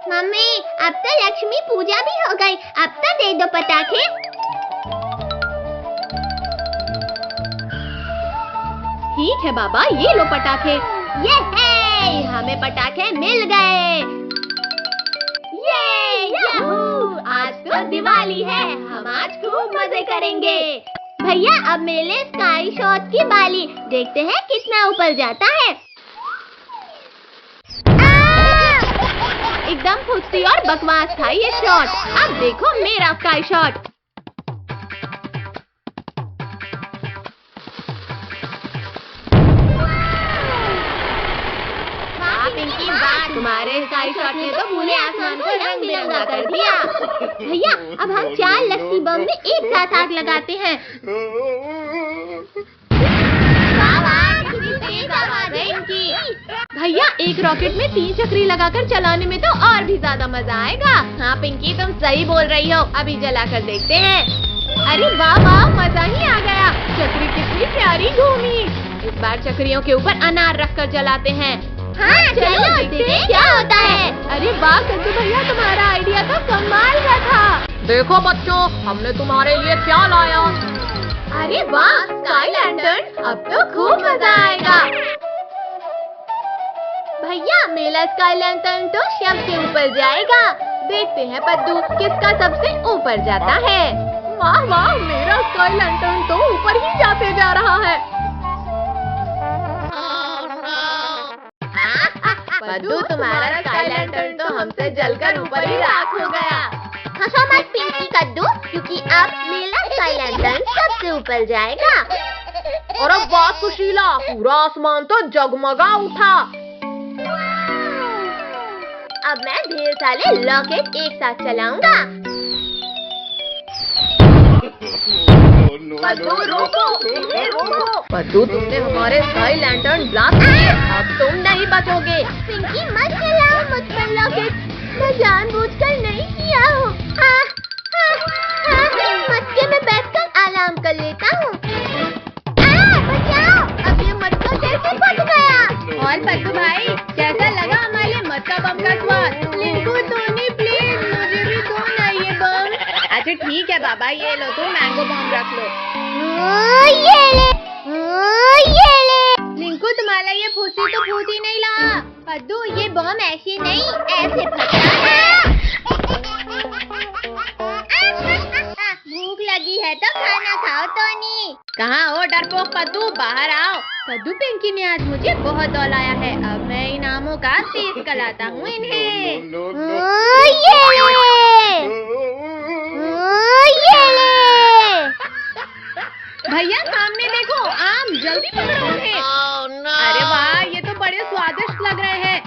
Mummy, अब तो लक्ष्मी पूजा भी हो गई, अब तो दे दो पटाखे। ठीक है बाबा, ये लो पटाखे। ये है, हमें पटाखे मिल गए। ये याहू, आज तो दिवाली है, हम आज खूब मजे करेंगे। भैया अब मेले स्काई शॉट की बाली, देखते हैं कितना ऊपर जाता है। एकदम फुर्ती और बकवास था ये शॉट। अब देखो मेरा स्काई शॉट। पिंकी, तुम्हारे स्काई शॉट ने तो पूरे आसमान को रंग बिरंगा कर दिया। भैया अब हम 4 लस्सी बम में एक साथ आग लगाते हैं। कितनी तेज आवाज है इनकी। भैया एक रॉकेट में 3 चक्री लगाकर चलाने में तो और भी ज्यादा मजा आएगा। हाँ पिंकी, तुम सही बोल रही हो, अभी जलाकर देखते हैं। अरे वाह वाह, मजा ही आ गया। चक्री कितनी प्यारी घूमी। इस बार चक्रियों के ऊपर अनार रखकर जलाते हैं। हाँ चलो देखते हैं क्या होता है। अरे वाह कद्दू भैया, तुम्हारा आइडिया तो कमाल का था। देखो बच्चों, हमने तुम्हारे लिए क्या लाया। अरे वाह, स्काई लैंटर्न, अब तो खूब मजा आएगा। भैया मेला स्काई लैंटर्न तो शव के ऊपर जाएगा। देखते हैं पद्दू किसका सबसे ऊपर जाता है। वाह वाह, मेरा स्काई लैंटर्न तो ऊपर ही जाते जा रहा है। पद्दू, तुम्हारा स्काई लैंटर्न तो हमसे जलकर ऊपर ही राख हो गया। हंसो मत पिंकी कद्दू, क्योंकि अब मेरा स्काई लैंटर्न सबसे ऊपर जाएगा। और वाह सुशीला, पूरा आसमान तो जगमगा उठा। अब मैं ढेर सारे रॉकेट एक साथ चलाऊंगा। पद्दू रोको, इन्हें रोको। पद्दू, तुमने हमारे स्काई लैंटर्न ब्लास्ट किए, अब तुम नहीं बचोगे। पिंकी मत चलाओ मुझ पर रॉकेट, मैं जानबूझकर नहीं किया हूँ। मटके में बैठकर आराम कर लेता हूँ। बचाओ, अब ये मटका कैसे फट गया। और पद्दू भाई, कैसा लगा हमारे मटका बम का स्वाद? लिंकू टोनी प्लीज मुझे भी दो ना ये बम। अच्छा ठीक है बाबा, ये लो, तुम मैंगो बम रख लो। ये ले। लिंकू, तुम्हारा ये फूसी तो फूट ही नहीं रहा। पद्दू, ये बम ऐसे नहीं, ऐसे फटता है। भूख लगी है तो खाना खाओ टोनी। कहाँ हो डरपोक पद्दू, बाहर आओ। कद्दू पिंकी ने आज मुझे बहुत दौलाया है, अब मैं इनामों का टेस्ट कराता हूँ इन्हें। ये ले। भैया सामने देखो, आम, जल्दी पकड़ो उन्हें। अरे वाह, ये तो बड़े स्वादिष्ट लग रहे हैं।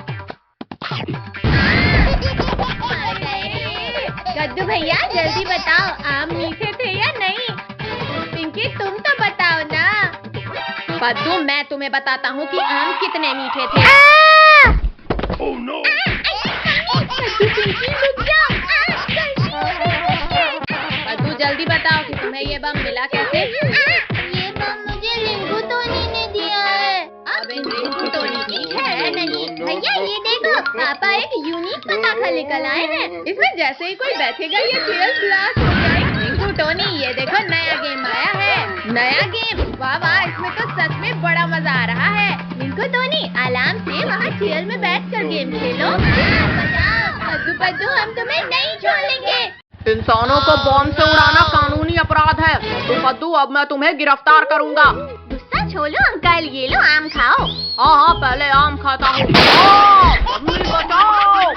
कद्दू भैया जल्दी बताओ, आम मीठे थे या नहीं? पिंकी तुम तो बताओ ना। पद्दू, मैं तुम्हें बताता हूँ कि आम कितने मीठे थे। पद्दू, पिंकी रुक जाओ। पद्दू जल्दी बताओ कि तुम्हें ये बम मिला कैसे? ये बम मुझे रिंकू टोनी ने दिया है। अब इन रिंकू टोनी की खैर नहीं। भैया ये देखो, पापा एक यूनिक पटाखा लेकर आए हैं। इसमें जैसे ही कोई बैठेगा ये तेज ब्लास्ट हो जाएगा। रिंकू टोनी, ये देखो नया गेम आया है। नया गेम, वाह वाह, इसमें तो सच में बड़ा मजा आ रहा है। रिंकू टोनी, आराम से वहाँ चेयर में बैठकर गेम खेलो। पद्दू पद्दू, हम तुम्हें नहीं छोड़ेंगे। इंसानों को बॉम्ब से उड़ाना कानूनी अपराध है। तो पद्दू, अब मैं तुम्हें गिरफ्तार करूंगा। गुस्सा छोड़ो अंकल, ये लो आम खाओ। हाँ, पहले आम खाता हूँ। बचाओ।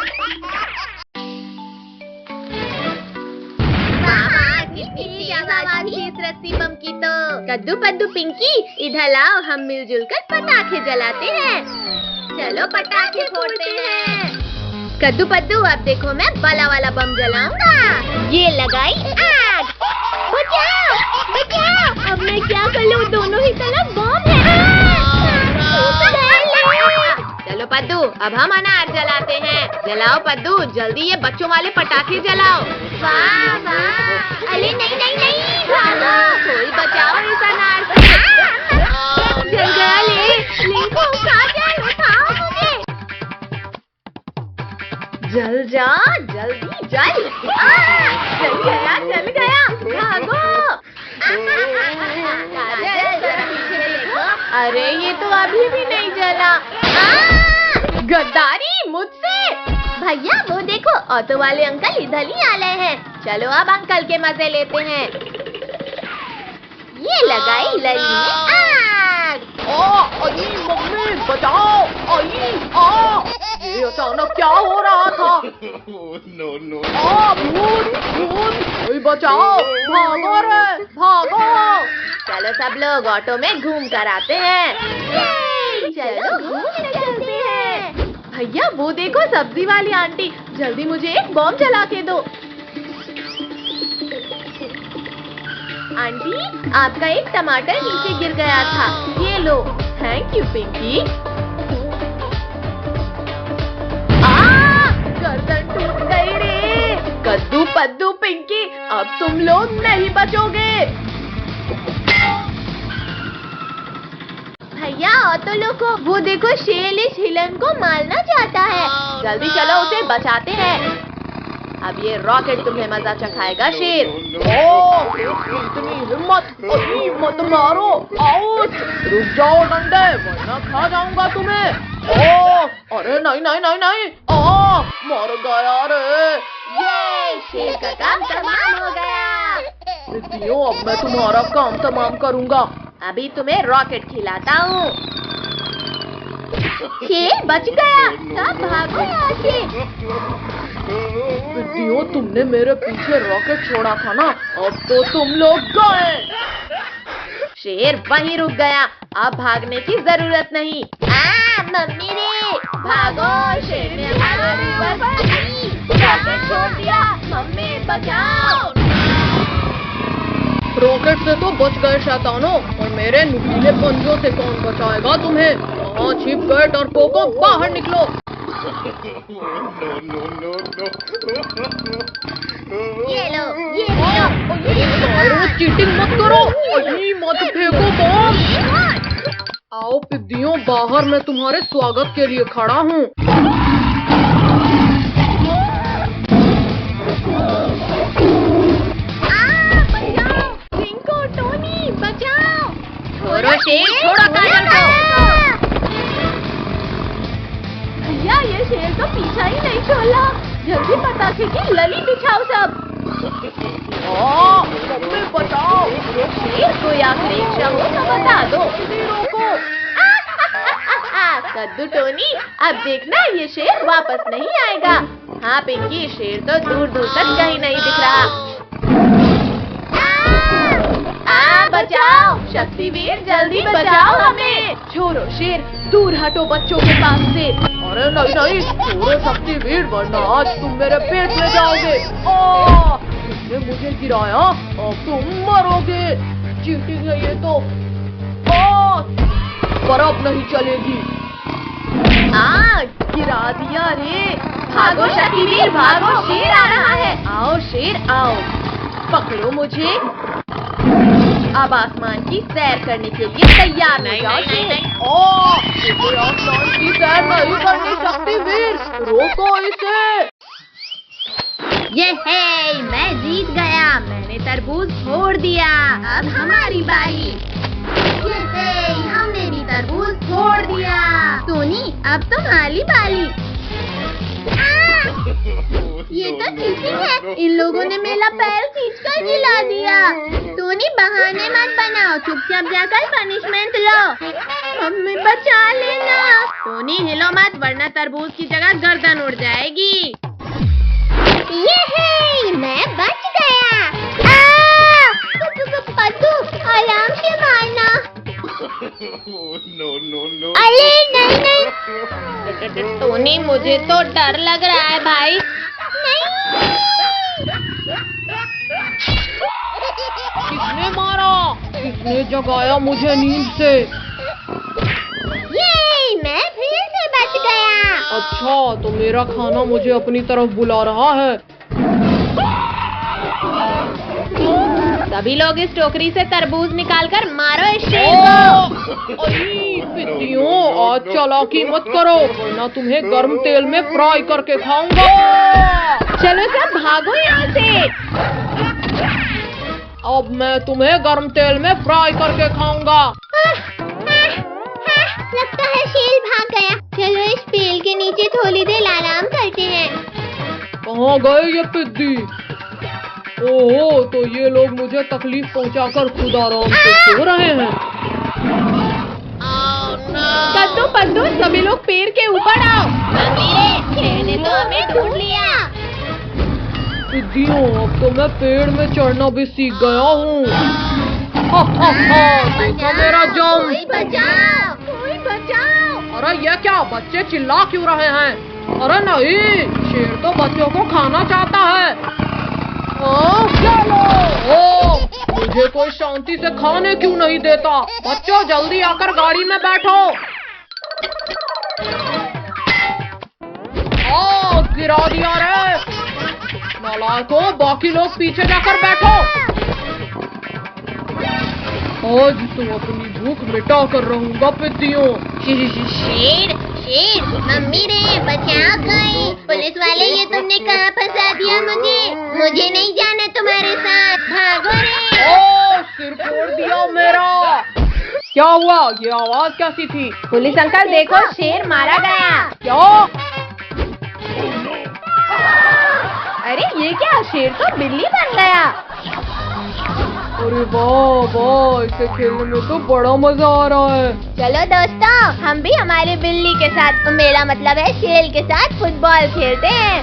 रस्सी बम की तो। कद्दू पद्दू पिंकी, इधर लाओ, हम मिलजुल कर पटाखे जलाते हैं। चलो पटाखे फोड़ते हैं। कद्दू पद्दू, अब देखो मैं बड़ा वाला बम जलाऊंगा। ये लगाई आग। बचाओ बचाओ, अब मैं क्या कर लूं, दोनों ही तरफ बम है। चलो पद्दू, अब हम अनार जलाते हैं। जलाओ पद्दू, जल्दी ये बच्चों वाले पटाखे जलाओ। वाह वाह, अरे नहीं नहीं नहीं, भागो, कोई बचाओ इस अनार से। जल गया ले। लिंकू, उठा मुझे। जल जा, जल्दी जल। जल गया, भागो। काजल, जरा पीछे देखो। अरे ये तो अभी भी नहीं जला। गद्दारी मुझसे। भैया वो देखो, ऑटो वाले अंकल इधर ही आ रहे हैं। चलो अब अंकल के मजे लेते हैं। ये लगाई लली में आग। अरे मम्मी बचाओ, ये अचानक क्या हो रहा था? भूत, बचाओ, भागो रे, भागो। चलो सब लोग ऑटो में घूम कर आते हैं। चलो घूमने चलते हैं। भैया वो देखो सब्जी वाली आंटी, जल्दी मुझे एक बॉम्ब जला के दो। आंटी आपका एक टमाटर नीचे गिर गया था, ये लो। Thank you Pinky. गर्दन टूट गई रे। कद्दू पद्दू पिंकी, अब तुम लोग नहीं बचोगे। भैया ऑटो लोगो, वो देखो शेर इस हिलन को मारना चाहता है। जल्दी चलो उसे बचाते हैं। अब ये रॉकेट तुम्हें मजा चखाएगा शेर। इतनी हिम्मत, मत मारो, आउट। रुक जाओ डंडे, वरना खा जाऊंगा तुम्हें। अरे नहीं नहीं नहीं नहीं, मर गया रे। ये शेर का काम तमाम हो गया। अब मैं तुम्हारा काम तमाम करूंगा। अभी तुम्हें रॉकेट खिलाता हूँ। शेर बच गया। सब भागो यहाँ से। विद्यो, तुमने मेरे पीछे रॉकेट छोड़ा था ना, अब तो तुम लोग गए। शेर वहीं रुक गया, अब भागने की जरूरत नहीं। मम्मी रे, भागो, शेर ने हमारे ऊपर रॉकेट छोड़ दिया। मम्मी बचाओ। रॉकेट से तो बच गए शैतानों, और मेरे नुकीले पंजों से कौन बचाएगा तुम्हें? वहाँ छिप गए डरपोकों, बाहर निकलो। ये लो, ये लो। चीटिंग मत करो, मत फेंको बॉम्ब। आओ पिद्दियों, बाहर मैं तुम्हारे स्वागत के लिए खड़ा हूँ। शेर छोड़ो काजल को। भैया ये शेर तो पीछा ही नहीं छोड़ा। जल्दी पटाखे की लली बिछाओ सब। मम्मी बचाओ। शेर को या प्रेक्षा हो तो बता दो। रोको। कद्दू टोनी, अब देखना ये शेर वापस नहीं आएगा। हाँ पिंकी, शेर तो दूर दूर तक कहीं नहीं दिख रहा। बचाओ शक्तिवीर, जल्दी बचाओ हमें। छोड़ो शेर, दूर हटो बच्चों के पास से। अरे नहीं नहीं, छोड़ो शक्तिवीर, वरना आज तुम मेरे पेट में जाओगे। तुमने मुझे गिराया, अब तुम मरोगे। चीटिंग है ये तो। पर अब नहीं चलेगी। गिरा दिया रे। भागो शक्तिवीर, भागो, शेर आ रहा है। आओ शेर आओ, पकड़ो मुझे। अब आसमान की सैर करने के लिए तैयार हो जाओ। इसे आसमान की सैर नहीं करनी शक्तिवीर, रोको इसे। ये है, मैं जीत गया। मैंने तरबूज फोड़ दिया। अब हमारी बारी। ये है, हमने भी तरबूज फोड़ दिया। टोनी, अब तुम्हारी बारी। ये तो चीटिंग है। इन लोगों ने मेरा पैर खींचकर गिरा दिया। टोनी बहाने मत बनाओ, चुपचाप जाकर पनिशमेंट लो। मम्मी बचा लेना। टोनी हिलो मत, वरना तरबूज की जगह गर्दन उड़ जाएगी। ये है, मैं बच गया। पद्दू, आराम से मारना। अरे नहीं नहीं। टोनी, मुझे तो डर लग रहा है भाई। किसने मारा? किसने जगाया मुझे नींद से? ये मैं फिर से बच गया। अच्छा, तो मेरा खाना मुझे अपनी तरफ बुला रहा है। सभी लोग इस टोकरी से तरबूज निकालकर मारो इस शेर को। पिद्दियों, आज चालाकी मत करो वरना तुम्हें गर्म तेल में फ्राई करके खाऊंगा। चलो सब भागो यहाँ से। अब मैं तुम्हें गर्म तेल में फ्राई करके खाऊंगा। लगता है शेर भाग गया। चलो इस पेड़ के नीचे थोड़ी देर आराम करते हैं। कहाँ गए ये पिद्दी? ओहो, तो ये लोग मुझे तकलीफ पहुंचाकर खुद आराम से सो रहे हैं। कद्दू पद्दू सभी लोग पेड़ के ऊपर आओ। शेर ने तो हमें ढूंढ लिया। पिद्दियों, अब तो मैं पेड़ में चढ़ना भी सीख गया हूँ। देखो मेरा जंप। कोई बचाओ, कोई बचाओ। अरे ये क्या, बच्चे चिल्ला क्यों रहे हैं? अरे नहीं, शेर तो बच्चों को खाना चाहता है। चलो, मुझे कोई शांति से खाने क्यों नहीं देता? बच्चों जल्दी आकर गाड़ी में बैठो। गिरा दिया रे नालायकों, बाकी लोग पीछे जाकर बैठो। आज तो अपनी भूख मिटा कर रहूंगा पिद्दियों। शेर शेर, मम्मी रे बचाओ कोई। पुलिस वाले, ये तुमने कहाँ फंसा दिया मुझे नहीं जाना तुम्हारे साथ। भागो रे। सिर फोड़ दिया मेरा। क्या हुआ? ये आवाज कैसी थी? पुलिस अंकल देखो, शेर मारा गया। क्या? अरे ये क्या, शेर तो बिल्ली बन गया। अरे वाह वाह, इसे खेलने में तो बड़ा मजा आ रहा है। चलो दोस्तों, हम भी हमारे बिल्ली के साथ, मेरा मतलब है शेर के साथ फुटबॉल खेलते हैं।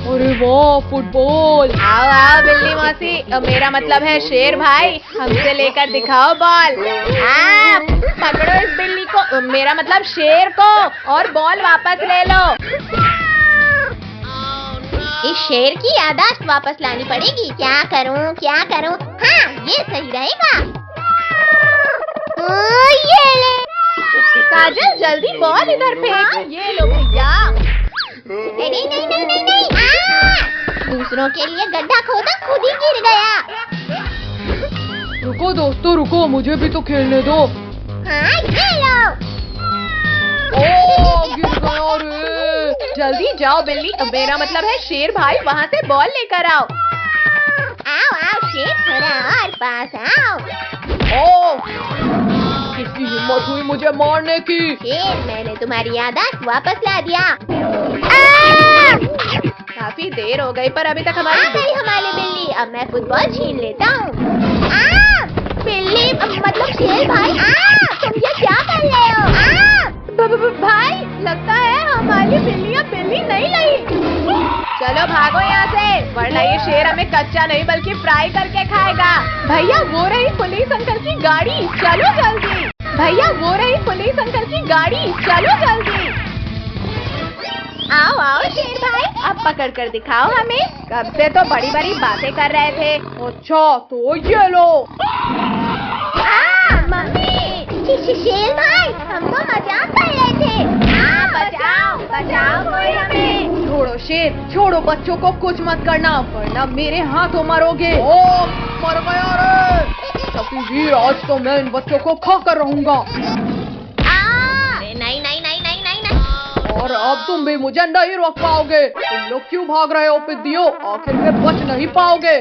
अरे वाह, फुटबॉल। आओ आओ बिल्ली मौसी, मेरा मतलब है शेर भाई, हमसे लेकर दिखाओ बॉल। पकड़ो इस बिल्ली को, मेरा मतलब शेर को, और बॉल वापस ले लो। इस शेर की यादाश्त वापस लानी पड़ेगी। क्या करूं क्या करूं? हाँ, ये सही रहेगा। ये ले। काजल जल्दी बॉल इधर फेंक। ये लो भैया। नहीं नहीं नहीं नहीं नहीं। दूसरों के लिए गड्ढा खोदा, खुद ही गिर गया। रुको दोस्तों रुको, मुझे भी तो खेलने दो। हाँ, ये लो। गिर गया रे। जल्दी जाओ बिल्ली, मेरा मतलब है शेर भाई, वहाँ से बॉल लेकर आओ। आओ आओ शेर, थोड़ा और पास आओ। किसकी हिम्मत हुई मुझे मारने की? शेर, मैंने तुम्हारी यादाश्त वापस ला दिया। काफी देर हो गई, पर अभी तक आ गई हमारी बिल्ली। अब मैं फुटबॉल छीन लेता हूँ। बिल्ली मतलब शेर भाई, तुम ये क्या कर रहे हो? भाई, लगता है हमारी बिल्लियाँ बिल्ली नहीं लाई। चलो भागो यहाँ से, वरना ये शेर हमें कच्चा नहीं बल्कि फ्राई करके खाएगा। भैया वो रही पुलिस अंकल की गाड़ी, चलो जल्दी। भैया वो रही पुलिस अंकल की गाड़ी, चलो जल्दी। आओ आओ शेर भाई, अब पकड़ कर दिखाओ हमें। कब से तो बड़ी बड़ी बातें कर रहे थे। अच्छा तो ये लो। मम्मी, शेर भाई, हम तो मजाक कर रहे थे। बचाओ बचाओ कोई हमें। छोड़ो शेर, छोड़ो, बच्चों को कुछ मत करना वरना मेरे हाथों मरोगे। मर गया रे। शक्तिवीर, आज तो मैं इन बच्चों को खा कर रहूंगा। नहीं नहीं नहीं नहीं नहीं नहीं। और अब तुम भी मुझे नहीं रोक पाओगे। तुम लोग क्यों भाग रहे हो पिद्दियों? आखिर में बच नहीं पाओगे।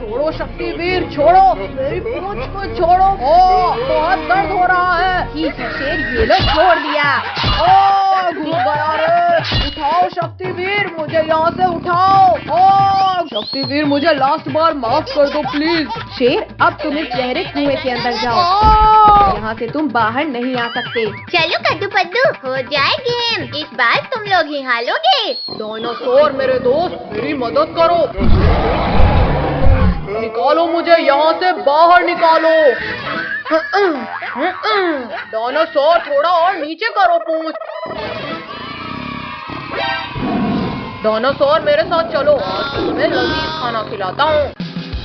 छोड़ो शक्तिवीर, छोड़ो, मेरी पूंछ को छोड़ो। बहुत दर्द हो रहा है। ठीक है शेर, ये लो छोड़ दिया। घुस गया रे। उठाओ शक्तिवीर, मुझे यहाँ से उठाओ। शक्तिवीर, मुझे लास्ट बार माफ कर दो प्लीज। शेर, अब तुम इस गहरे कुएं के अंदर जाओ, यहाँ से तुम बाहर नहीं आ सकते। चलो कद्दू पद्दू, हो जाए गेम। इस बार तुम लोग ही हारोगे। डायनासोर मेरे दोस्त, मेरी मदद करो। निकालो मुझे यहाँ से, बाहर निकालो। डायनासोर, थोड़ा और नीचे करो पूंछ। डायनासोर मेरे साथ चलो, आज तुम्हें लजीज खाना खिलाता हूँ।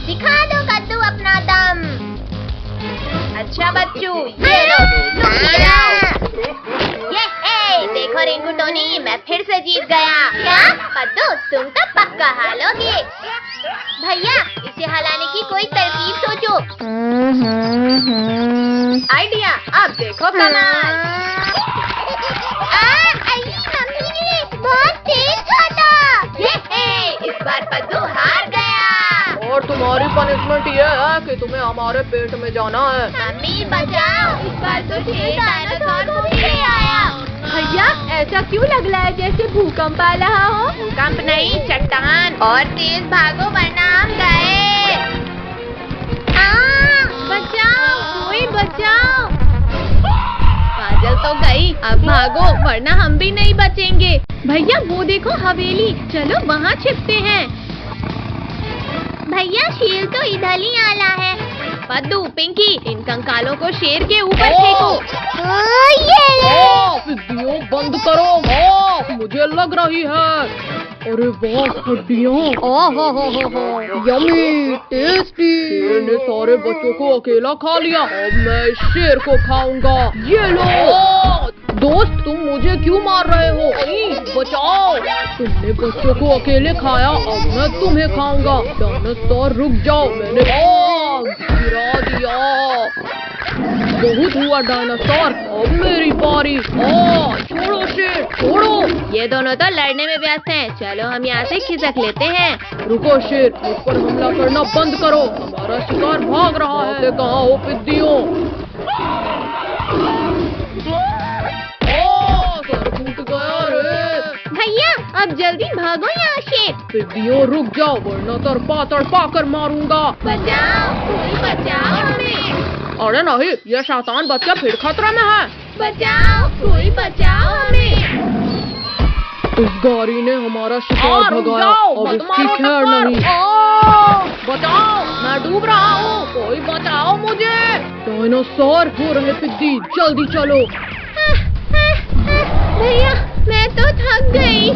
दिखा दो कद्दू अपना दम। अच्छा बच्चों, ये लो। ये देखो देखो रिंकू टोनी, मैं फिर से जीत गया। क्या पद्दू, तुम तो पक्का हारोगे। भैया, इसे हराने की कोई तरकीब सोचो। आइडिया, अब देखो कमाल। बहुत तेज था। इस बार पद्दू हार गया। और तुम्हारी पनिशमेंट ये है कि तुम्हें हमारे पेट में जाना है। मम्मी बचाओ, इस बार तो शेर डायनासोर को भी ले आया। भैया, ऐसा क्यों लग रहा है जैसे भूकंप आ रहा हो? भूकंप नहीं, चट्टान। और तेज भागो वरना हम गए। बचाओ, कोई बचाओ। काजल तो गई, अब भागो वरना हम भी नहीं बचेंगे। भैया, वो देखो हवेली, चलो वहाँ छिपते हैं। भैया, शेर तो इधर ही आला है। पद्दू, पिंकी, इन कंकालों को शेर के ऊपर फेंको। सिद्धियों बंद करो। मुझे लग रही है। अरे वाह, हड्डियाँ। Yummy, tasty. शेर ने सारे बच्चों को अकेला खा लिया। अब मैं इस शेर को खाऊंगा। ये लो। दोस्त, तुम मुझे क्यों मार रहे हो? बचाओ। तुमने बच्चों को अकेले खाया, अब मैं तुम्हें खाऊंगा। डायनासोर रुक जाओ, मैंने गिरा दिया। बहुत हुआ डायनासोर, अब मेरी बारी। छोड़ो शेर, छोड़ो। ये दोनों तो लड़ने में व्यस्त हैं। चलो हम यहाँ से खिसक लेते हैं। रुको शेर, मुझ पर हमला करना बंद करो। हमारा शिकार भाग रहा है। कहाँ हो पिद्दियों? सर फूट गया रे। भैया, अब जल्दी भागो यहाँ से। पिद्दियों रुक जाओ, वरना तड़पा कर मारूंगा। बचाओ, कोई बचाओ हमें। अरे नहीं, ये शैतान बच्चा फिर खतरे में है। बचाओ, कोई बचाओ हमें। इस गाड़ी ने हमारा शिकार भगाया, अब इसकी खैर नहीं। बचाओ, मैं डूब रहा हूँ, कोई बचाओ मुझे। डायनासोर हो रहे पिद्दी, जल्दी चलो। भैया, मैं तो थक गई।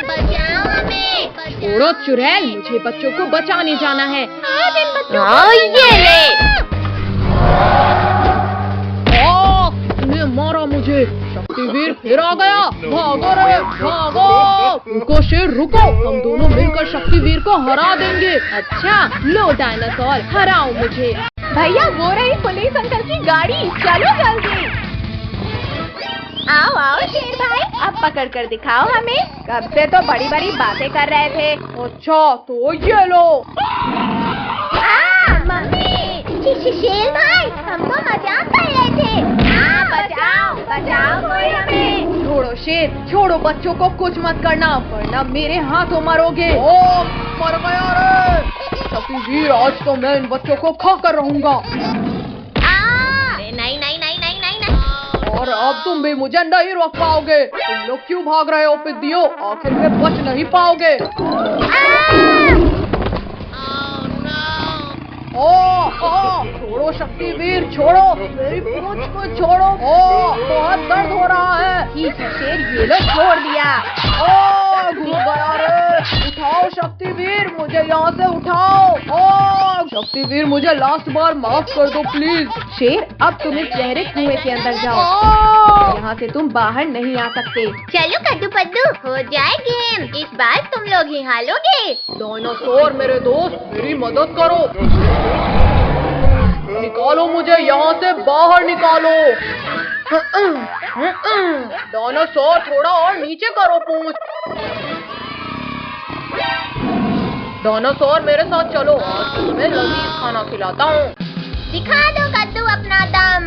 बचाओ हमें। छोड़ो चुड़ैल, मुझे बच्चों को बचाने जाना है। ये ले। इसने मारा मुझे। शक्तिवीर फिर आ गया। भागो रे, भागो। रुको शेर, रुको। हम दोनों मिलकर शक्तिवीर को हरा देंगे। अच्छा, लो डायनासोर, हराओ मुझे। भैया, वो रही पुलिस अंकल की गाड़ी, चलो जल्दी। आओ आओ शेर भाई, अब पकड़ कर दिखाओ हमें। कब से तो बड़ी बड़ी बातें कर रहे थे। अच्छा, तो ये लो। मम्मी, शेर भाई, हम तो मजाक कर रहे थे। बचाओ, बचाओ कोई हमें। छोड़ो शेर, छोड़ो, बच्चों को कुछ मत करना, वरना मेरे हाथों मरोगे। मर गया रे। शक्तिवीर, आज तो मैं इन बच्चों को खा कर रहूंगा। नहीं नहीं नहीं नहीं नहीं नहीं। और अब तुम भी मुझे नहीं रोक पाओगे। तुम लोग क्यों भाग रहे हो पिद्दियों? आखिर में बच नहीं पाओगे। छोड़ो शक्तिवीर, छोड़ो मेरी पूंछ को छोड़ो। बहुत दर्द हो रहा है। ठीक है शेर, ये लो, छोड़ दिया। घुस गया रे। उठाओ शक्तिवीर, मुझे यहाँ से उठाओ। शक्तिवीर, मुझे लास्ट बार माफ कर दो प्लीज। शेर, अब तुम इस गहरे कुएं के अंदर जाओ। यहाँ से तुम बाहर नहीं आ सकते। चलो कद्दू पद्दू, हो जाए गेम। इस बार तुम लोग ही हारोगे। डायनासोर मेरे दोस्त, मेरी मदद करो। निकालो मुझे यहाँ से, बाहर निकालो। डायनासोर, थोड़ा और नीचे करो पूंछ। डायनासोर, मेरे साथ चलो, आज तुम्हें लजीज खाना खिलाता हूँ। दिखा दो कद्दू अपना दम।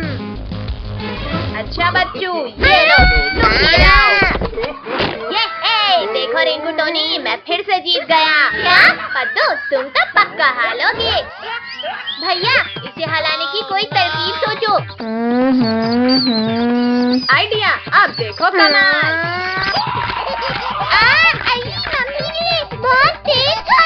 अच्छा बच्चों, ये लो, देखो रिंकू टोनी, मैं फिर से जीत गया। क्या पद्दू, तुम तो पक्का हारोगे। भैया, इसे हराने की कोई तरकीब सोचो। आइडिया, अब देखो कमाल। बहुत तेज था।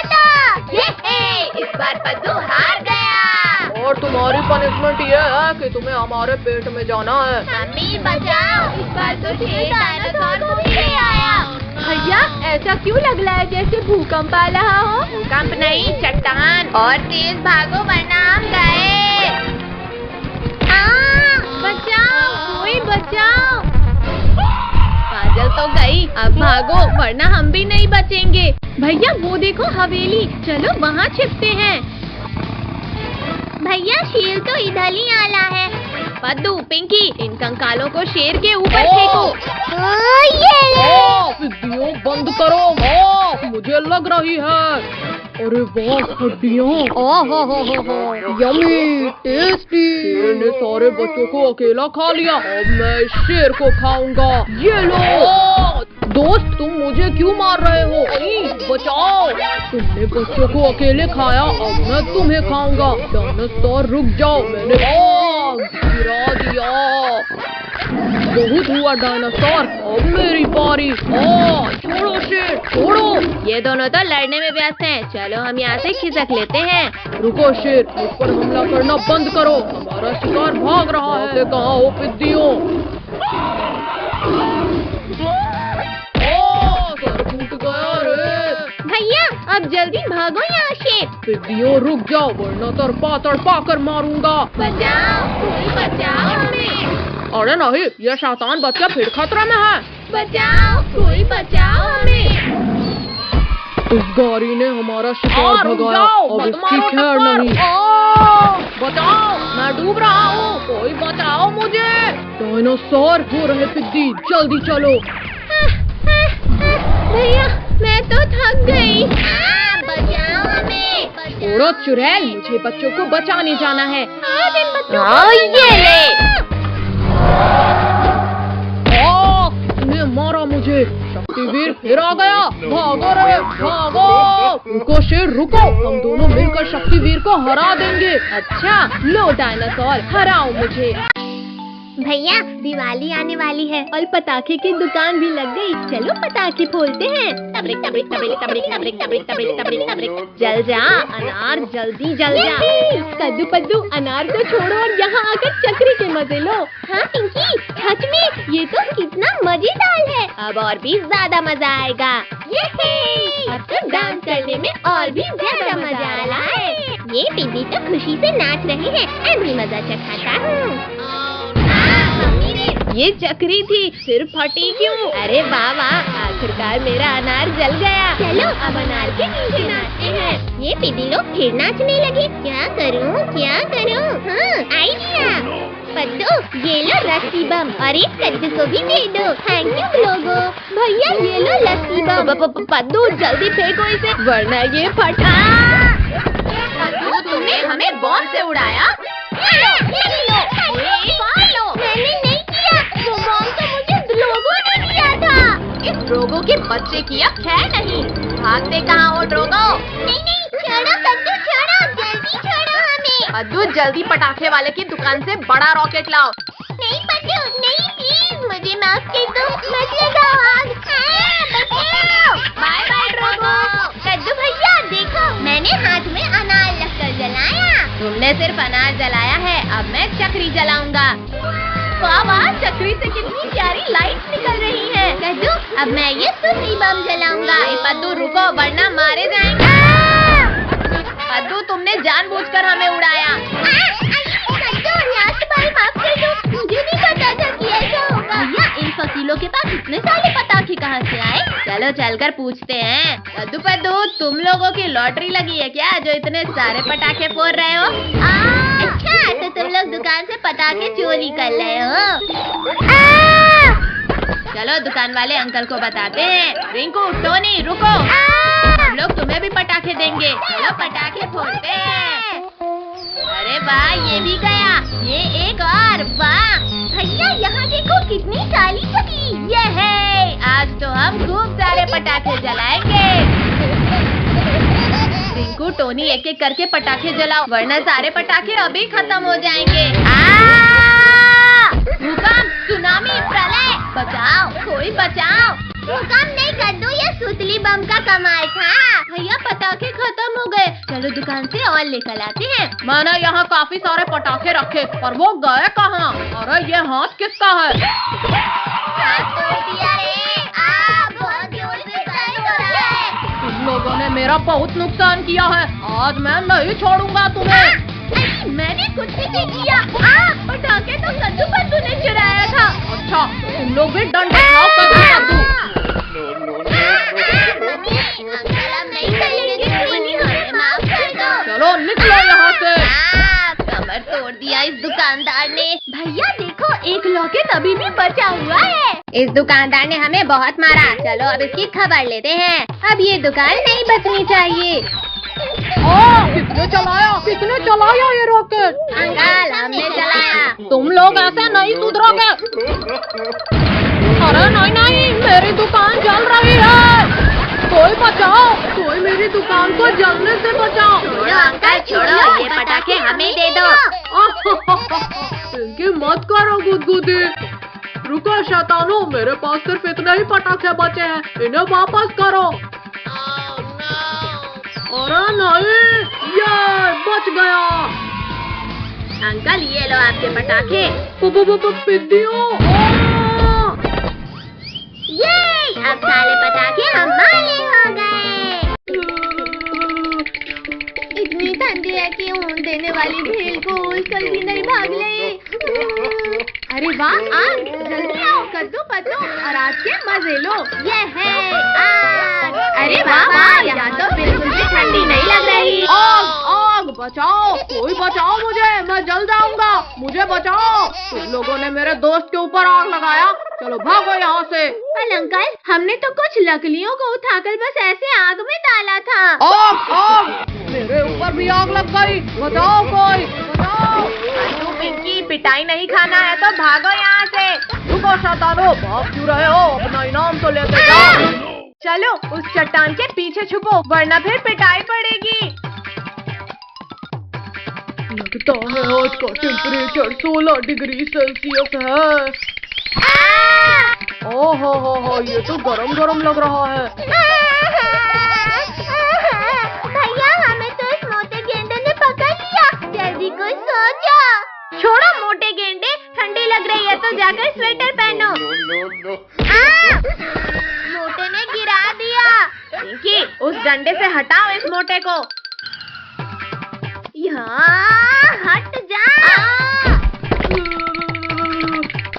इस बार पद्दू हार गया। और तुम्हारी पनिशमेंट ये है कि तुम्हें हमारे पेट में जाना है। मम्मी बचाओ, इस बार तो शेर डायनासोर को भी ले आया। भैया, ऐसा क्यों लग रहा है जैसे भूकंप आ रहा हो? भूकंप नहीं, चट्टान। और तेज भागो वरना हम गए। बचाओ, कोई बचाओ। अब भागो वरना हम भी नहीं बचेंगे। भैया वो देखो हवेली, चलो वहाँ छिपते हैं। भैया शेर तो इधर ही आला है। पद्दू, पिंकी, इन कंकालों को शेर के ऊपर फेंको। पिद्दियों बंद करो, मुझे लग रही है। अरे वाह हड्डियाँ, यम्मी टेस्टी। शेर ने सारे बच्चों को अकेला खा लिया, अब मैं इस शेर को खाऊंगा। ये लो। दोस्त तुम मुझे क्यों मार रहे हो? बचाओ, तुमने बच्चों को अकेले खाया, अब मैं तुम्हें खाऊंगा। डायनासोर रुक जाओ, मैंने गिरा दिया। बहुत हुआ डायनासोर, अब मेरी बारी। छोड़ो शेर, छोड़ो। ये दोनों तो लड़ने में व्यस्त हैं, चलो हम यहाँ से खिसक लेते हैं। रुको शेर, मुझ पर हमला करना बंद करो, हमारा शिकार भाग रहा है। कहाँ हो पिद्दियों? सर फूट गया रे। भैया अब जल्दी भागो यहाँ से। पिद्दियों रुक जाओ वरना तड़पा कर मारूंगा। बचाओ, कोई बचाओ हमें। अरे नहीं, ये शैतान बच्चा फिर खतरे में है। बचाओ, कोई बचाओ हमें। इस गाड़ी ने हमारा शिकार भगाया, अब इसकी खैर नहीं। बचाओ, मैं डूब रहा हूँ, कोई बचाओ मुझे। डायनासोर हो रहे पिद्दी, जल्दी चलो। भैया मैं तो थक गई। बचाओ हमें। छोड़ो चुड़ैल, मुझे बच्चों को बचाने जाना है। ये ले। इसने मारा मुझे। शक्तिवीर फिर आ गया, भागो रे भागो। रुको शेर रुको, हम दोनों मिलकर शक्तिवीर को हरा देंगे। अच्छा लो डायनासोर, हराओ मुझे। भैया दिवाली आने वाली है और पटाखे की दुकान भी लग गई, चलो पटाखे फोड़ते हैं। तबरिक तबरिक तबरिक तबरिक तबरिक तबरिक तबरिक तबरिक तबरिक। जल जा अनार, जल्दी जल जा। कद्दू पद्दू अनार को छोड़ो और यहाँ आकर चक्री के मजे लो। हाँ पिंकी, सच में ये तो कितना मजेदार है। अब और भी ज्यादा मजा आएगा। अब तो डांस करने में और भी ज्यादा मजा आ रहा है। ये पिंकी तो खुशी से नाच रही है, मैं भी मजा चखाता हूँ। ये चक्री थी, सिर्फ फटी क्यों? अरे वाह वाह, आखिरकार मेरा अनार जल गया। चलो अब अनार के नीचे नाचते हैं। ये पिदी लोग फिर नाचने लगे। क्या करूं क्या करूं? हाँ आइडिया। पद्दू ये लो रस्सी बम और एक कद्दू को भी दे दो। थैंक यू लोगो। भैया ये लो रस्सी बम। पद्दू जल्दी फेंको इसे वरना ये फटा। पद्दू तुमने हमें बॉम्ब से उड़ाया। मैंने नहीं किया, वो बॉम्ब तो मुझे ड्रोगो ने दिया था। इस ड्रोगो के बच्चे किया खैर नहीं। भागते कहाँ हो ड्रोगो? नहीं छोड़ो कद्दू, छोड़ो जल्दी छोड़ो हमें। पद्दू जल्दी पटाखे वाले की दुकान से बड़ा रॉकेट लाओ। नहीं पद्दू नहीं, प्लीज मुझे माफ कर दो, मत लगाओ आग। बचाओ। Bye bye Drogo. कद्दू भैया देखो, मैंने हाथ में अनार रखकर जलाया। तुमने सिर्फ अनार जलाया है, अब मैं चक्री जलाऊंगा। वाह वाह, चक्री से कितनी प्यारी लाइट निकल रही है। कद्दू अब मैं ये सुतली बम जलाऊंगा। पद्दू रुको वरना मारे जाएंगे। पद्दू तुमने जानबूझकर हमें उड़ाया। कद्दू लास्ट बार माफ कर दो, मुझे नहीं पता था कि ऐसा होगा। भैया इन फकीलों के पास इतने सारे पटाखे कहाँ से आए? चलो चलकर पूछते हैं। कद्दू पद्दू तुम लोगों की लॉटरी लगी है क्या, जो इतने सारे पटाखे फोड़ रहे हो? अच्छा तो तुम लोग दुकान से पटाखे चोरी कर रहे हो। चलो दुकान वाले अंकल को बताते हैं। रिंकू टोनी रुको, हम लोग तुम्हें भी पटाखे देंगे। चलो पटाखे फोड़ते हैं। अरे वाह ये भी गया, ये एक और। वाह भैया यहाँ देखो कितनी काली छड़ी। ये है, आज तो हम खूब सारे पटाखे जलाएंगे। रिंकू टोनी एक एक करके पटाखे जलाओ वरना सारे पटाखे अभी खत्म हो जाएंगे। भूकंप, सुनामी, प्रलय, बचाओ कोई बचाओ। भूकंप नहीं कद्दू, ये सुतली बम का कमाल था। भैया पटाखे खत्म हो गए, चलो दुकान से और लेकर आते हैं। मैंने यहाँ काफी सारे पटाखे रखे पर वो गए कहाँ? अरे ये हाथ किसका है? बहुत जोर से दर्द हो रहा है। तुम लोगों ने मेरा बहुत नुकसान किया है, आज मैं नहीं छोड़ूंगा तुम्हें। मैंने कुछ भी नहीं किया। पटाखे तो कद्दू पद्दू ने चुराया था। अच्छा तुम लोग भी डंडे खाओ कद्दू पद्दू। भैया देखो, एक लॉकेट अभी भी बचा हुआ है। इस दुकानदार ने हमें बहुत मारा। चलो अब इसकी खबर लेते हैं। अब ये दुकान नहीं बचनी चाहिए। किसने चलाया ये रॉकेट? अंकल, हमने चलाया। तुम लोग ऐसे नहीं सुधरोगे। अरे नहीं, मेरी दुकान जल रही है। कोई बचाओ, कोई मेरी दुकान को जलने से बचाओ। छोड़ो अंकल, छोड़ो, ये पटाखे हमें दे दो। इनकी मत करो गुदगुदी। रुको शैतानो, मेरे पास सिर्फ इतने ही पटाखे बचे हैं, इन्हें वापस करो। अरे नहीं, ये बच गया। अंकल, ये लो आपके पटाखे। पिद्दियों, ये अब सारे पटाखे हमारे हो गए। इतनी ठंडी है कि ऊन देने वाली भेल को उछल भी नहीं भाग ले। अरे वाह, आग, जल्दी आओ, कद्दू पत्तू और आज के मजे लो। ये है आग। अरे वाह, यहाँ तो बिल्कुल भी ठंडी नहीं लग रही। आग, बचाओ, कोई बचाओ मुझे, मैं जल जाऊंगा, मुझे बचाओ। तुम लोगों ने मेरे दोस्त के ऊपर आग लगाया, चलो भागो यहाँ से। अंकल, हमने तो कुछ लकड़ियों को उठाकर बस ऐसे आग में डाला था। आग, मेरे ऊपर भी आग लग गई, बचाओ कोई, बचाओ। पिंकी, पिटाई नहीं खाना है तो भागो यहाँ से। रुको शैतानो, भाग क्यों रहे हो? अपना इनाम तो लेके जाओ। चलो उस चट्टान के पीछे छुपो, वरना फिर पिटाई पड़ेगी। लगता है आज का टेम्परेचर 16 डिग्री सेल्सियस है। ओहो, ये तो गरम लग रहा है। भैया, हमें तो इस मोटे गेंडे ने पकड़ लिया। जल्दी कोई सो जा। छोड़ो मोटे गेंडे, ठंडी लग रही है तो जाकर स्वेटर पहनो। मोटे ने गिरा दिया। पिंकी, उस डंडे से हटाओ इस मोटे को। यहाँ हट जा।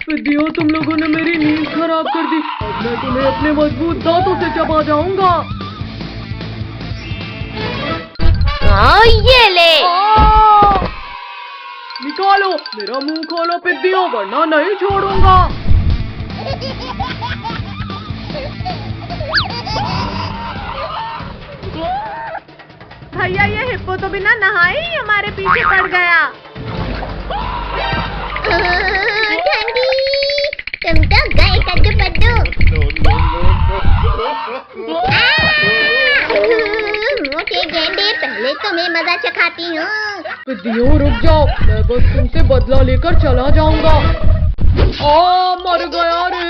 पिद्दियों, तुम लोगों ने मेरी नींद खराब कर दी। अब मैं तुम्हें अपने मजबूत दांतों से चबा जाऊंगा। ये ले। निकालो, मेरा मुंह खोलो पिद्दियों, वरना नहीं छोड़ूंगा। भैया, ये हिप्पो तो बिना नहाए ही हमारे पीछे पड़ गया। ठंडी, तुम तो गए कद्दू पद्दू। मोटे गेंडे, पहले तुम्हें मजा चखाती हूँ। पिद्दियों रुक जाओ, मैं बस तुमसे बदला लेकर चला जाऊंगा। मर गया रे,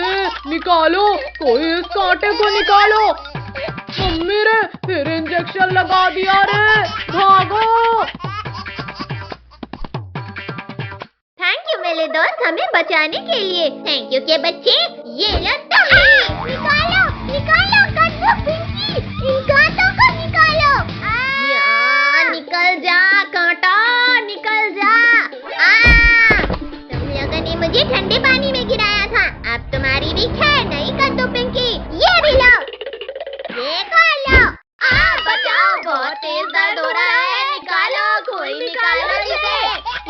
निकालो, कोई इस कांटे को निकालो। मम्मी रे, फिर इंजेक्शन लगा दिया रे, भागो। थैंक यू मेरे दोस्त, हमें बचाने के लिए। थैंक यू के बच्चे। ये लो दही। निकालो कद्दू पिंकी, इन कांटों को निकालो। निकल जा कांटा, निकल जा। तुम लोगों ने मुझे ठंडे पानी में गिराया था, अब तुम्हारी भी खैर नहीं कद्दू पिंकी। ये भी लो, ये खा लो। बचाओ, बहुत तेज दर्द हो रहा है। निकालो, कोई निकालो इसे।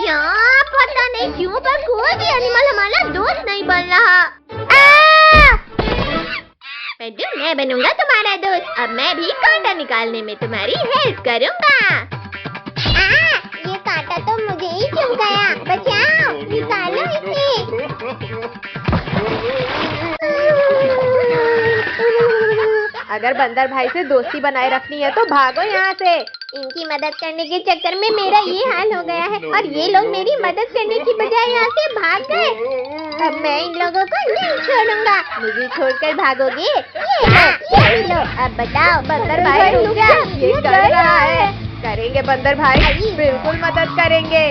यहाँ पता नहीं क्यों पर कोई भी एनिमल हमारा दोस्त नहीं बन रहा। पद्दू, मैं बनूंगा तुम्हारा दोस्त। अब मैं भी कांटा निकालने में तुम्हारी हेल्प करूंगा। ये कांटा तो मुझे ही चुभ गया। बचाओ, निकालो इसे। अगर बंदर भाई से दोस्ती बनाए रखनी है तो भागो यहाँ से। इनकी मदद करने के चक्कर में मेरा ये हाल हो गया है और ये लोग मेरी मदद करने की बजाय यहाँ से भाग गए। अब मैं इन लोगों को नहीं छोड़ूंगा। मुझे छोड़कर भागोगे? ये लो। अब बताओ बंदर भाई रुक जा, ये कर रहा है। करेंगे बंदर भाई, बिल्कुल मदद करेंगे।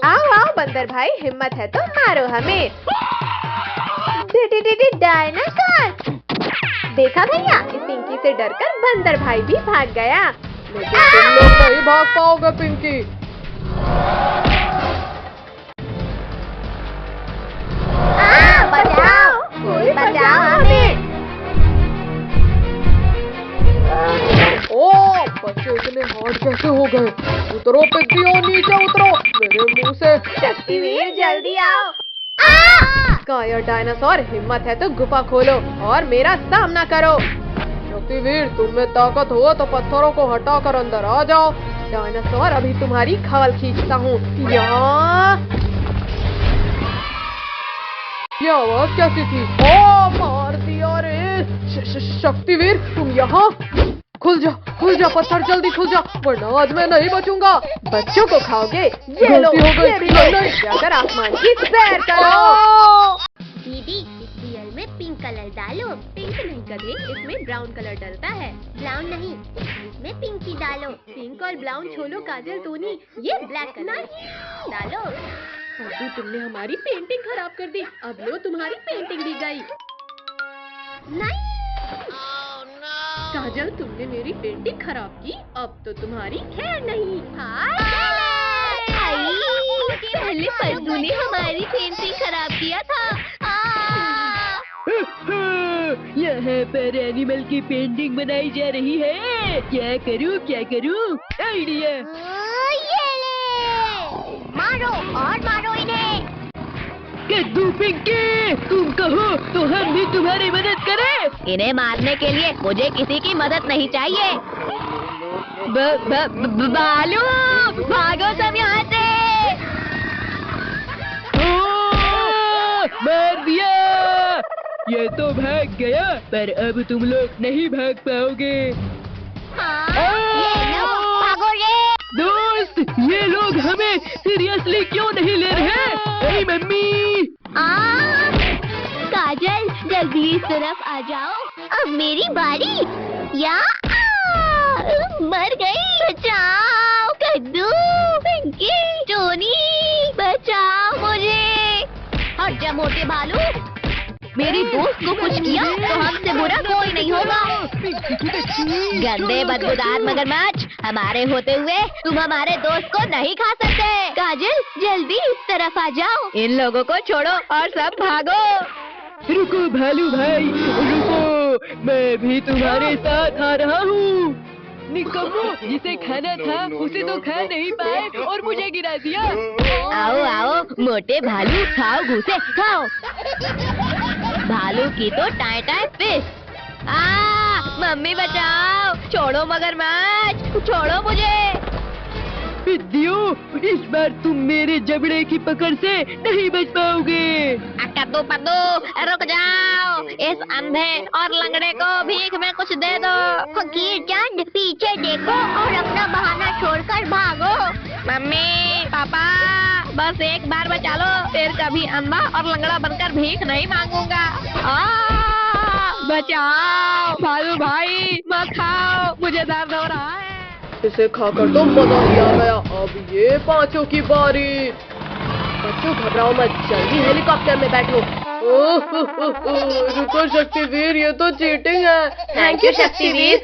आओ बंदर भाई, हिम्मत है तो मारो हमें। डायनासोर। देखा भैया, इस पिंकी से डरकर बंदर भाई भी भाग गया। लेकिन तुम लोग नहीं भाग पाओगे पिंकी। बचाओ, कोई बचाओ हमें। बच्चे इतने हार्ड कैसे हो गए? उतरो पिद्दियों, नीचे उतरो। मेरे मुंह से। शक्तिवीर जल्दी आओ। काया डायनासोर, हिम्मत है तो गुफा खोलो और मेरा सामना करो। शक्तिवीर, तुम में ताकत हो तो पत्थरों को हटाकर अंदर आ जाओ। डायनासोर, अभी तुम्हारी खाल खींचता हूँ। ये आवाज कैसी थी? ओ, मार दिया रे। शक्तिवीर, तुम यहाँ? खुल जा पत्थर, जल्दी खुल जा, वरना आज मैं नहीं बचूंगा। बच्चों को खाओगे? ये लो, ये भी लो। जाकर आसमान की सैर करो। दीदी, इस रियल में पिंक कलर डालो। पिंक नहीं गधे, इसमें ब्राउन कलर डलता है। ब्राउन नहीं, इसमें पिंक ही डालो। पिंक और ब्राउन छोड़ो काजल टोनी, ये ब्लैक कलर डालो। अभी तुमने हमारी पेंटिंग खराब कर दी। अब लो, तुम्हारी पेंटिंग भी गई। नहीं, काजल, तुमने मेरी पेंटिंग खराब की। अब तो तुम्हारी खैर नहीं। पहले पद्दू ने हमारी पेंटिंग खराब किया था। यहाँ पर एनिमल की पेंटिंग बनाई जा रही है। क्या करूँ? आइडिया। ये ले, मारो और मारो इन्हें। कद्दू पिंकी, तुम कहो तो हम भी तुम्हारी मदद करें। इन्हें मारने के लिए मुझे किसी की मदद नहीं चाहिए। भालू, भागो सब यहाँ से। मार दिया। ये तो भाग गया, पर अब तुम लोग नहीं भाग पाओगे। ये लो, भागो रे। दोस्त, ये लोग हमें सीरियसली क्यों नहीं ले रहे? अरे मम्मी। काजल, जल्दी इस तरफ आ जाओ। अब मेरी बारी। मर गई। बचाओ कद्दू, पिंकी, टोनी, बचाओ मुझे। हट जा मोटे भालू। मेरी दोस्त को कुछ किया तो हमसे बुरा कोई नहीं होगा। गंदे बदबूदार मगरमच्छ, हमारे होते हुए तुम हमारे दोस्त को नहीं खा सकते। काजल, जल्दी इस तरफ आ जाओ। इन लोगों को छोड़ो और सब भागो। रुको भालू भाई, रुको, मैं भी तुम्हारे साथ आ रहा हूँ। निकम्मो, जिसे खाना था उसे तो खा नहीं पाए और मुझे गिरा दिया। आओ मोटे भालू, खाओ घूसे, खाओ। भालू की तो टाई फिश। मम्मी बचाओ, छोड़ो मगरमच्छ, छोड़ो मुझे। पिद्दियों, इस बार तुम मेरे जबड़े की पकड़ से नहीं बच पाओगे। कद्दू पद्दू, रुक जाओ। इस अंधे और लंगड़े को भीख में कुछ दे दो। फकीर चंद, पीछे देखो और अपना बहाना छोड़कर भागो। मम्मी, पापा, बस एक बार बचा लो, फिर कभी अंधा और लंगड़ा बनकर भीख नहीं मांगूंगा। बचाओ भालू भाई, मत खाओ, मुझे दर्द हो रहा है। इसे खाकर तो मजा ही आ गया। अब ये पांचों की बारी। बच्चों, घबराओ मत, जल्दी हेलीकॉप्टर में बैठो। रुको शक्तिवीर, ये तो चीटिंग है। Thank you Shaktiveer.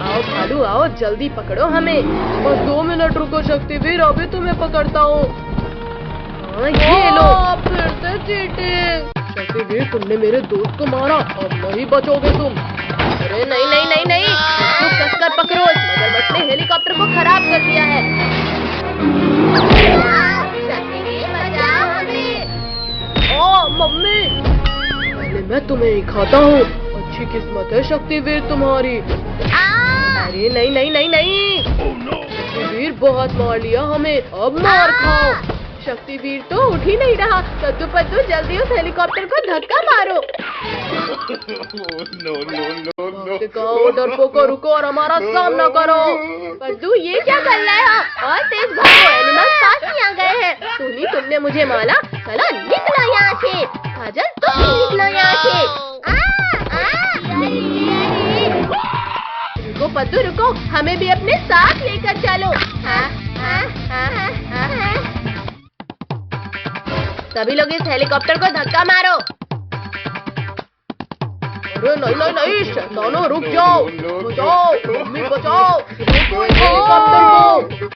आओ भालू, आओ, जल्दी पकड़ो हमें। बस 2 मिनट रुको शक्तिवीर, अभी तुम्हें पकड़ता हूँ। ये लो, फिर से चीटिंग। शक्तिवीर, तुमने मेरे दोस्त को मारा, अब नहीं बचोगे तुम। अरे नहीं, तो कसकर पकड़ो। इस मगरमच्छ ने हेलीकॉप्टर को खराब कर दिया है। शक्तिवीर, बचाओ हमें। ओ मम्मी, पहले मैं तुम्हें ही खाता हूँ। अच्छी किस्मत है शक्तिवीर तुम्हारी। अरे नहीं। शक्तिवीर, बहुत मार लिया हमें, अब मार खाओ। शक्तिवीर तो उठ ही नहीं रहा। कद्दू पद्दू, जल्दी उस हेलीकॉप्टर को धक्का मारो। डरपोको, रुको और हमारा सामना करो। पद्दू, ये क्या कर रहा है? और तेज भागो, एनिमल पास ही आ गए हैं। टोनी, तुमने मुझे मारा, चलो निकलो यहाँ से। काजल, तुम भी निकलो यहाँ से। रुको पद्दू, रुको, हमें भी अपने साथ लेकर चलो। सभी लोग इस हेलीकॉप्टर को धक्का मारो। अरे नहीं, शैतानों, रुक जाओ। बचाओ, मम्मी बचाओ, रुको इस हेलीकॉप्टर को।